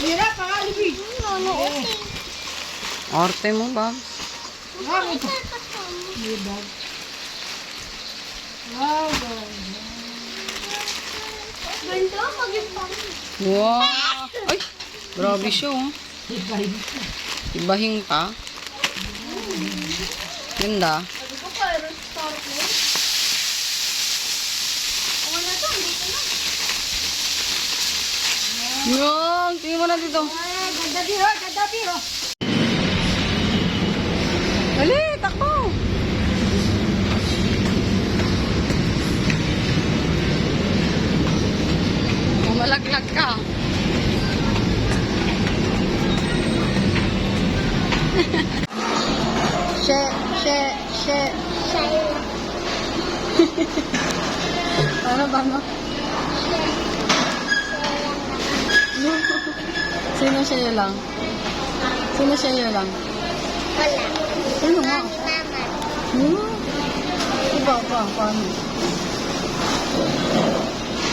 Mira, pakalibi. Arte mo, Babs. Wow, Ganito, mag-ipang. Wow. Ay, grabe siya, oh. Ibahing pa. Ganda. Sabi ko, pero start mo. Ako na to, dito na. Yung, tingin mo na dito. ganda biro, ganda biro. Dali, takbo. Malaglag ka. She. Shayo. Ano ba, no? Sino siya lang? Sino siya lang? Wala. Sino nga? Mama. Paano?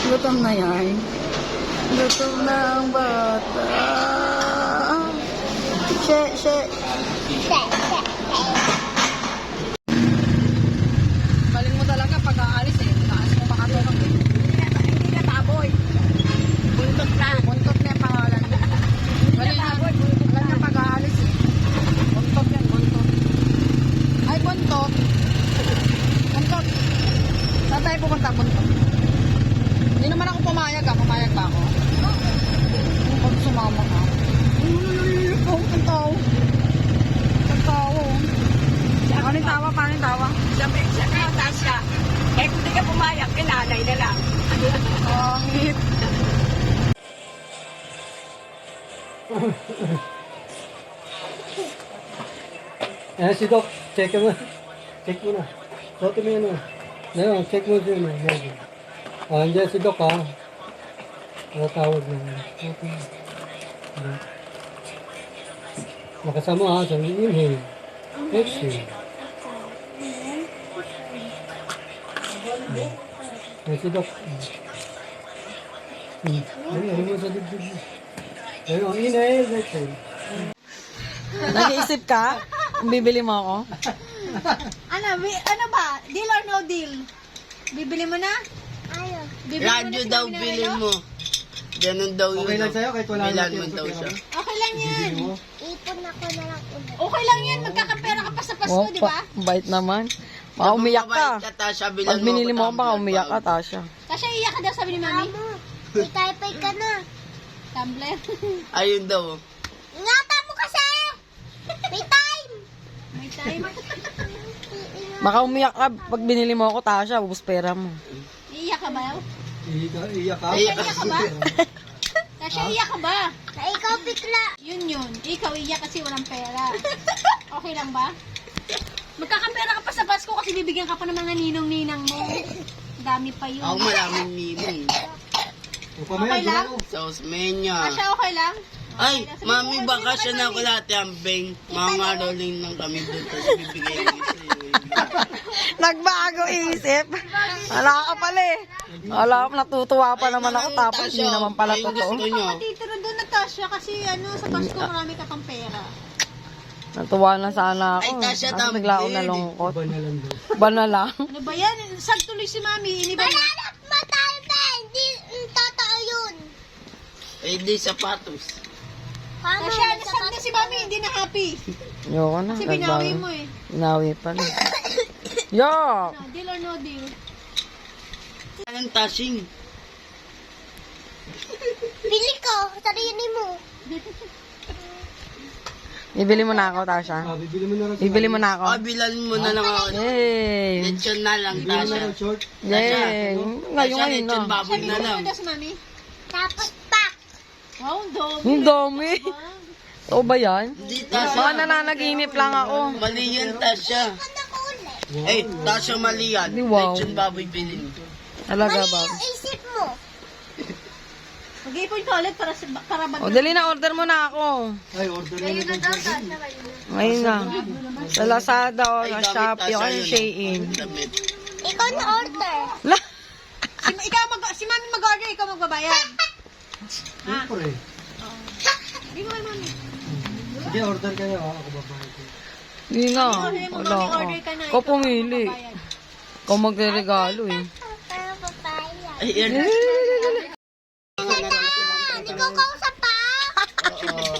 Gutom na yan. Gutom na ang bata. She. Balin mo talaga pag aalis eh. Taas mo makatulog eh. Hindi na taboy. Buntot na yung pangalan niya. Balin na. Alam niya pag aalis eh. Buntot yan, buntot. Ay, buntot. Buntot. Saan tayo pupunta, buntot? Hindi naman ako pumayag ah. Pumayag ba ako? Pag sumama ka. Ang tao. Ang tao. Ano yung tawa? Paano yung tawa? Siya ka, Tasha. Eh, kung di ka pumayak, kinanay na lang. Pangit. Eh, si Doc, check mo. Check mo na. Soto mo yan. Ngayon, check mo siya. Andiyan si Doc, ha? Tawag na. Okay. Makasama, ha? So, inhale. Exhale. Eh, si Doc. Ayun mo sa dibdib mo. Ayun, inhale, exhale. Nag-iisip ka? Bibili mo ako? Ano ba? Deal or no deal? Bibili mo na? Ayaw. Bibili mo na Radyo si daw Mami bilhin Narelo? mo. Ganun daw yun. Okay lang sa'yo, kahit wala Bilan natin mo yung daw pera siya. mo. Okay lang yan. Bibili mo. Ipon ako na lang ulit. Okay lang yan. Magkakapera ka pa sa Pasko, di ba? Bait naman. Baka umiyak ka. Tasha, bilan Pag binili mo ako, baka umiyak ka, Tasha. Kasi iyak ka daw, sabi ni Mami. Amo, may type ka na. Tumbler. Ayun daw. Ingatan mo kasi! May time! May time. Baka umiyak ka. Pag binili mo ako, Tasha, ubus pera mo. Iiyak ka ba? Iyak ka. Iyak Iiyak ka ba? Kasi iiyak ka ba? Na ikaw bigla. Yun. Ikaw iiyak kasi walang pera. Okay lang ba? Magkakapera ka pa sa Pasko kasi bibigyan ka pa ng mga ninong-ninang mo. Dami pa yun. Ako maraming ninong. Okay lang? Sa Osmeña. Asya, okay lang? Ay, mami, baka siya na ako lahat yung beng. Mga rolling lang kami doon. Tapos bibigay ko sa'yo. Nagbago isip. Wala ka pala eh. Wala ka, natutuwa pa naman ako tapos hindi naman pala Ayun, totoo. gusto nyo. Matitira doon na Tasha kasi sa Pasko marami ka pang pera. Natuwa na sana ako. Ay, Tasha, Kasi bigla ako tambid. nalungkot. Ba na lang daw. Ba na lang? Ano ba yan? Sad tuloy si Mami. Iniba na. Hanap mo tayo na! Hindi totoo yun. Eh, di sapatos. Paano? Tasha, sad na si Mami. Hindi na happy. Ayoko na. Kasi binawi mo eh. Binawi pa rin. Yo! No, deal or no deal? Anong tashing? Pili ko, sarili mo. Bibili mo na ako, Tasha. Bibili mo na rin. Bibili mo na ako. Oh, bilan mo na lang ako. Yay! Lechon na lang, Bibili mo na Tasha. rin short. Yay! Ngayon Tasha, ngayon lechon na. baboy Sabi na ko lang. daw si Mami. Tapos pak. Wow, ang dami. Ang dami. Oo ba yan? Hindi, Baka Tasha. nananaginip lang ako. Mali yan, Tasha. Ano ko ulit? Eh, Tasha, mali yan. Di, wow. Lechon baboy bilhin. Talaga Mali ba? yung isip mo. Mag-ipon ka ulit para O, dali na, order mo na ako. Ay, order na Ayun na rin. daw, Tasha. Ngayon na. Sa Lazada o Ay, sa gamit, Shopee o Tasha, sa yun. Shein. Damit. Ikaw na order. si Mami mag-order, ikaw magbabayad. Siyempre. Hindi ko kay mami. Sige, order kayo ha. Ako babayad. Hindi nga. Sabi mo, Wala mami, ka. order ka na. Ikaw pumili. Ikaw magre-regalo eh. Pero papaya. Ay, yan. Ikaw kausap pa. Oo.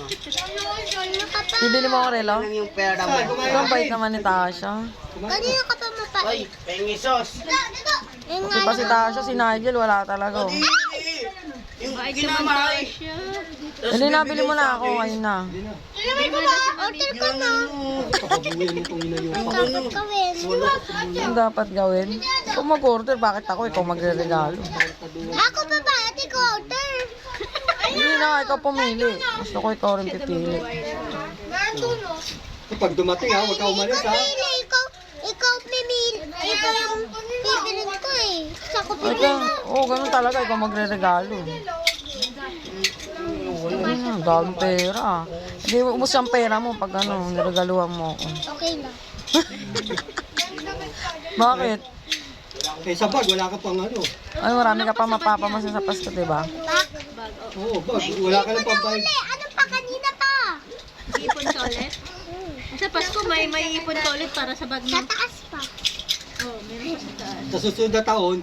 Kanino ka pa? Bibili mo ako relo? Lang yung pera mo. Ang bait naman ni Tasha. Kanino ka pa mapait? Ay, pengi sos. Dito. Yung Di ba si Tasha, si Nigel, wala talaga. Oh. Yung ginamay. Hindi, nabili mo na ako ngayon na. Inumin mo ba? Order ka na. Papabuhin mo kung ina yung Dapat gawin. Ang dapat gawin? Kung mag-order, bakit ako? Ikaw magre-regalo. Ako pa ba? Ate ko order. Hindi na, ikaw pumili. Gusto ko ikaw rin pipili. Pag dumating ha, huwag ka umalis ha. Pili, ikaw pipili. Ikaw yung pipili ko eh. Sa ko pipili. Oo, ganun talaga. Ikaw magre-regalo. Ang daming pera. Hindi, umus ang pera mo pag ano, niregaluhan mo ako. Okay na. Bakit? Eh sa bag, wala ka pang ano. Ay, marami ka pa mapapamasa sa Pasko, diba? Bak. Oo, bag. Wala ka lang pambayad. Ano pa kanina pa? Ipon ka ulit? Sa Pasko, may ipon ka ulit para sa bag Sa mo. taas pa. Oh, meron pa sa taas. Sa susunod na taon,